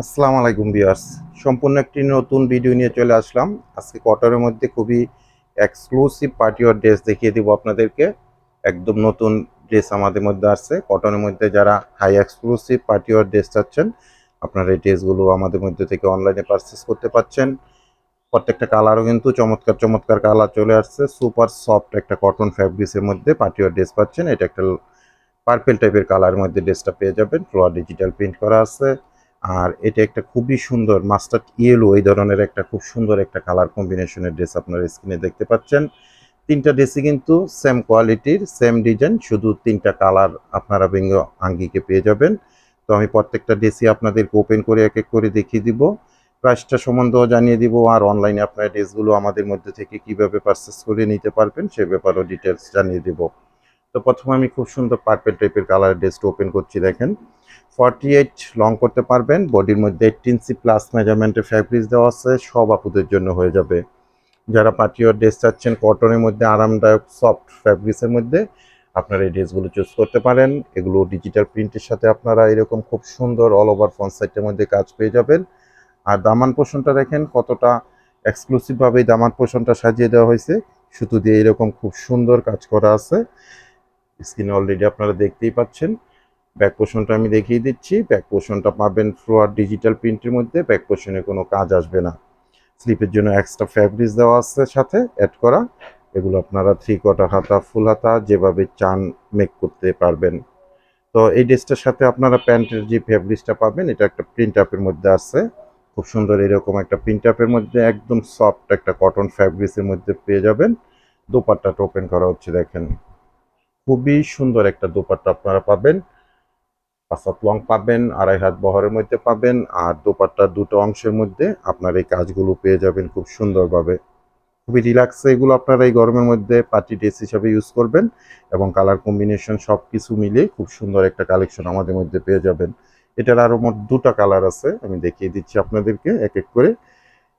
আসসালামু আলাইকুম ভিউয়ার্স। সম্পূর্ণ একটি নতুন ভিডিও নিয়ে চলে আসলাম। আজকে কটনের মধ্যে খুবই এক্সক্লুসিভ পার্টি ওয়্যার ড্রেস দেখিয়ে দিব আপনাদেরকে। একদম নতুন ড্রেস আমাদের মধ্যে আসছে। কটনের মধ্যে যারা high exclusive party wear dress চাচ্ছেন, আপনারা এই ড্রেসগুলো আমাদের মধ্যে থেকে অনলাইনে পারচেজ করতে পারছেন। প্রত্যেকটা কালারও কিন্তু চমৎকার চমৎকার কালার চলে আসছে। সুপার সফট একটা কটন ফ্যাব্রিক্সের মধ্যে পার্টি ওয়্যার ড্রেস পাচ্ছেন। এটা একটা পার্পেল টাইপের কালারের মধ্যে ড্রেসটা পেয়ে যাবেন। ফ্লোয়ার ডিজিটাল প্রিন্ট করা আছে। আর এটা একটা খুবই সুন্দর মাস্টার্ড ইয়েলো এই ধরনের একটা খুব সুন্দর একটা কালার কম্বিনেশনের ড্রেস আপনারা স্ক্রিনে দেখতে পাচ্ছেন। তিনটা ড্রেসই কিন্তু সেম কোয়ালিটির সেম ডিজাইন, শুধু তিনটা কালার আপনারা ভিন্ন আঙ্গিকে পেয়ে যাবেন। তো আমি প্রত্যেকটা ড্রেসই আপনাদেরকে ওপেন করে এক এক করে দেখিয়ে দিব, প্রাইসটা সম্বন্ধেও জানিয়ে দিব, আর অনলাইনে আপনারা ড্রেসগুলো আমাদের মধ্যে থেকে কিভাবে পারচেস করে নিতে পারবেন সে ব্যাপারেও ডিটেলস জানিয়ে দিব। তো প্রথমে আমি খুব সুন্দর পার্পেল টাইপের কালার ড্রেসটা ওপেন করছি। দেখেন 48 লং করতে পারবেন। বডির মধ্যে 18 ইঞ্চি প্লাস মেজারমেন্টের ফ্যাব্রিক্স দেওয়া আছে, সব আপুদের জন্য হয়ে যাবে। যারা পার্টি ওয়্যার ড্রেস চাচ্ছেন কটনের মধ্যে আরামদায়ক সফট ফ্যাব্রিক্সের মধ্যে, আপনারা এই ড্রেসগুলো চুজ করতে পারেন। এগুলো ডিজিটাল প্রিন্টের সাথে আপনারা এরকম খুব সুন্দর অল ওভার ফ্রন্ট সাইডের মধ্যে কাজ পেয়ে যাবেন। আর দামান পোষণটা দেখেন কতটা এক্সক্লুসিভভাবে দামান পোষণটা সাজিয়ে দেওয়া হয়েছে, সুতো দিয়ে এরকম খুব সুন্দর কাজ করা আছে। স্ক্রিনে অলরেডি আপনারা দেখতেই পাচ্ছেন। ব্যাক পোর্শনটা আমি দেখিয়ে দিচ্ছি। ব্যাক পোর্শনটা পাবেন ফ্লোয়ার ডিজিটাল প্রিন্টের মধ্যে। ব্যাক পোর্শনে কোনো কাজ আসবে না। স্লিপের জন্য এক্সট্রা ফ্যাব্রিক্স দেওয়া আছে সাথে অ্যাড করা। এগুলো আপনারা 3/4 হাতা ফুল হাতা যেভাবে চান মেক করতে পারবেন। তো এই ড্রেসটার সাথে আপনারা প্যান্টের যে ফ্যাব্রিক্সটা পাবেন, এটা একটা প্রিন্ট আপের মধ্যে আছে। খুব সুন্দর এরকম একটা প্রিন্ট আপের মধ্যে একদম সফট একটা কটন ফ্যাব্রিক্সের মধ্যে পেয়ে যাবেন। দোপাট্টাটা ওপেন করা হচ্ছে দেখেন, খুবই সুন্দর একটা দোপাট্টা আপনারা পাবেন। 5 হাত লং পাবেন, 2.5 হাত বহরের মধ্যে পাবেন, আর দোপাট্টার দুটো অংশের মধ্যে আপনার এই কাজগুলো পেয়ে যাবেন খুব সুন্দরভাবে। খুবই রিল্যাক্সে এগুলো আপনারা এই গরমের মধ্যে পার্টি ড্রেস হিসাবে ইউজ করবেন, এবং কালার কম্বিনেশন সব কিছু মিলিয়ে খুব সুন্দর একটা কালেকশন আমাদের মধ্যে পেয়ে যাবেন। এটার আরও মোট দুটা কালার আছে, আমি দেখিয়ে দিচ্ছি আপনাদেরকে এক এক করে।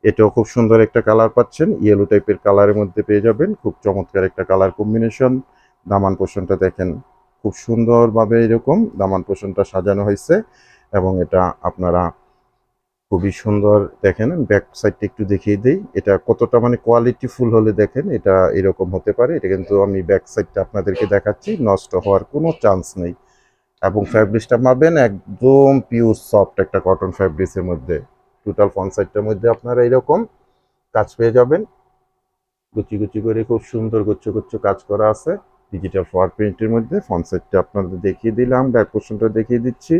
এটাও খুব সুন্দর একটা কালার পাচ্ছেন, ইয়েলো টাইপের কালারের মধ্যে পেয়ে যাবেন। খুব চমৎকার একটা কালার কম্বিনেশন। দামান পোষণটা দেখেন, খুব সুন্দরভাবে এরকম দামান পোষণটা সাজানো হয়েছে, এবং এটা আপনারা খুবই সুন্দর দেখেন। ব্যাক সাইডটা একটু দেখিয়ে দিই, এটা কতটা মানে কোয়ালিটি ফুল হলে দেখেন এটা এরকম হতে পারে। এটা কিন্তু আমি ব্যাক সাইডটা আপনাদেরকে দেখাচ্ছি, নষ্ট হওয়ার কোনো চান্স নেই। এবং ফ্যাব্রিক্সটা পাবেন একদম পিওর সফট একটা কটন ফ্যাব্রিক্সের মধ্যে। টোটাল ফ্রন্ট সাইডটার মধ্যে আপনারা এরকম কাজ পেয়ে যাবেন। কুচি কুচি করে খুব সুন্দর গুচ্ছ গুচ্ছ কাজ করা আছে ডিজিটাল ফ্লোয়ার প্রিন্টের মধ্যে। ফ্রন্ট সাইডটা আপনাদের দেখিয়ে দিলাম, ব্যাক পোর্শনটা দেখিয়ে দিচ্ছি।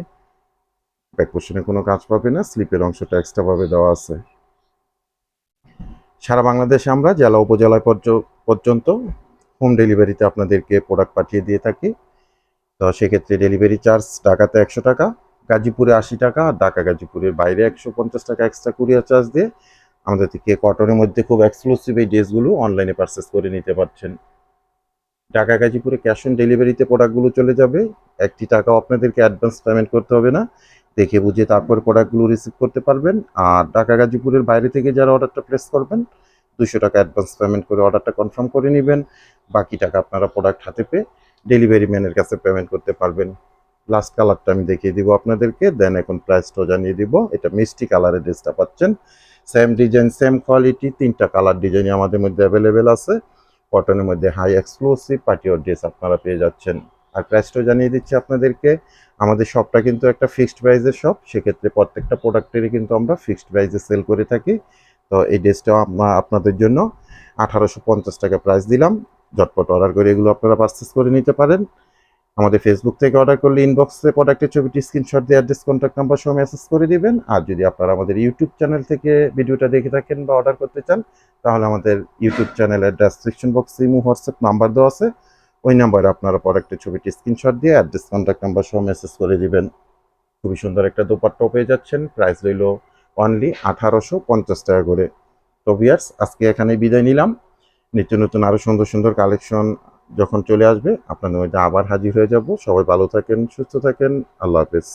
ব্যাক পোর্শনে কোনো কাজ পাবে না, স্লিপের অংশটা এক্সট্রা ভাবে দেওয়া আছে। সারা বাংলাদেশে আমরা জেলা উপজেলায় পর্যন্ত হোম ডেলিভারিতে আপনাদেরকে প্রোডাক্ট পাঠিয়ে দিয়ে থাকি। তো সেক্ষেত্রে ডেলিভারি চার্জ ঢাকাতে 100 টাকা, গাজীপুরে 80 টাকা, আর ঢাকা গাজীপুরের বাইরে 150 টাকা এক্সট্রা কুরিয়ার চার্জ দিয়ে আমাদের থেকে কটনের মধ্যে খুব এক্সক্লুসিভ এই ড্রেসগুলো অনলাইনে পারচেস করে নিতে পারছেন। ঢাকা গাজীপুরে ক্যাশ অন ডেলিভারিতে প্রোডাক্টগুলো চলে যাবে। একটি টাকাও আপনাদেরকে অ্যাডভান্স পেমেন্ট করতে হবে না, দেখে বুঝে তারপর প্রোডাক্টগুলো রিসিভ করতে পারবেন। আর ঢাকা গাজীপুরের বাইরে থেকে যারা অর্ডারটা প্লেস করবেন, 200 টাকা অ্যাডভান্স পেমেন্ট করে অর্ডারটা কনফার্ম করে নেবেন। বাকি টাকা আপনারা প্রোডাক্ট হাতে পেয়ে ডেলিভারি ম্যানের কাছে পেমেন্ট করতে পারবেন। লাস্ট কালারটা আমি দেখিয়ে দিব আপনাদেরকে, দেন এখন প্রাইসটাও জানিয়ে দিব। এটা মিষ্টি কালারের ড্রেসটা পাচ্ছেন, সেম ডিজাইন সেম কোয়ালিটি, তিনটা কালার ডিজাইনই আমাদের মধ্যে অ্যাভেলেবেল আছে। কটনের মধ্যে high exclusive party wear dress আপনারা পেয়ে যাচ্ছেন। আর প্রাইসটাও জানিয়ে দিচ্ছি আপনাদেরকে। আমাদের শপটা কিন্তু একটা ফিক্সড প্রাইসের শপ, সেক্ষেত্রে প্রত্যেকটা প্রোডাক্টেরই কিন্তু আমরা ফিক্সড প্রাইসে সেল করে থাকি। তো এই ড্রেসটাও আমরা আপনাদের জন্য 1850 টাকা প্রাইস দিলাম। ঝটপট অর্ডার করে এগুলো আপনারা পারচেস করে নিতে পারেন। আমাদের ফেসবুক থেকে অর্ডার করলে ইনবক্সে প্রোডাক্টের ছবিটি স্ক্রিনশট দিয়ে অ্যাড্রেস কন্ট্যাক্ট নাম্বার সহ মেসেজ করে দিবেন। আর যদি আপনারা আমাদের ইউটিউব চ্যানেল থেকে ভিডিওটা দেখে থাকেন বা অর্ডার করতে চান, তাহলে আমাদের ইউটিউব চ্যানেলের ডেসক্রিপশন বক্সে ইমো হোয়াটসঅ্যাপ নাম্বার দেওয়া আছে, ওই নাম্বারে আপনারা প্রোডাক্টের ছবিটি স্ক্রিনশট দিয়ে অ্যাড্রেস কন্ট্যাক্ট নাম্বার সহ মেসেজ করে দিবেন। খুবই সুন্দর একটা দোপাট্টাও পেয়ে যাচ্ছেন। প্রাইস রইল অনলি 1850 টাকা করে। তো ভিউয়ার্স, আজকে এখানেই বিদায় নিলাম। নিত্য নতুন আরও সুন্দর সুন্দর কালেকশন যখন চলে আসবে আপনাদের মধ্যে আবার হাজির হয়ে যাব। সবাই ভালো থাকেন, সুস্থ থাকেন। আল্লাহ হাফেজ।